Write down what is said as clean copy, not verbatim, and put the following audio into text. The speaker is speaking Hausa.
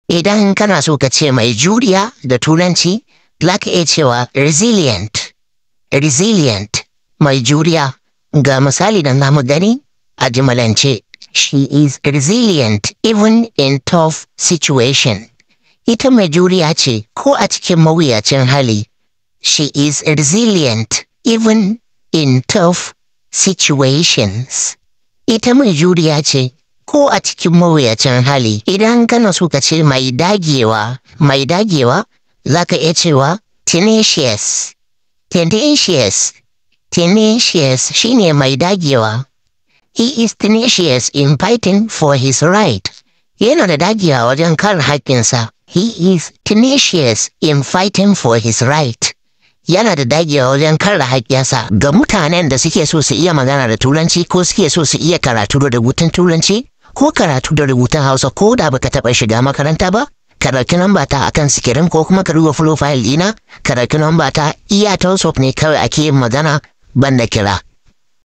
Idan kana so ka ce mai juriya da turanci, za ka iya cewa resilient. Resilient, mai juriya. Ga misali da namu gani a jimalance, she is resilient even in tough situation. Ita mai juriya ce ko a cikin mawuyacin hali. She is resilient even in tough situations. Ita mai juriya ce ko a cikin mawuyacin hali. Idan kana so ka ce mai dagewa, za ka iya cewa tenacious. Tenacious shine mai dagewa. He is tenacious in fighting for his right. Yana da dagewa wajen kare haƙƙinsa. He is tenacious in fighting for his right. Yana da dagewa wajen kare haƙƙinsa. Ga mutanen da suke so su iya magana da turanci ko suke so su iya karatu da rubutun turanci ko karatu da rubutun Hausa ko da baka taɓa shiga makaranta ba, ka ɗauki namba ta akan sikirin ko kuma ka duba profile ɗina, ka ɗauki namba ta iya Tosop ne kawai ake yin magana banda kira.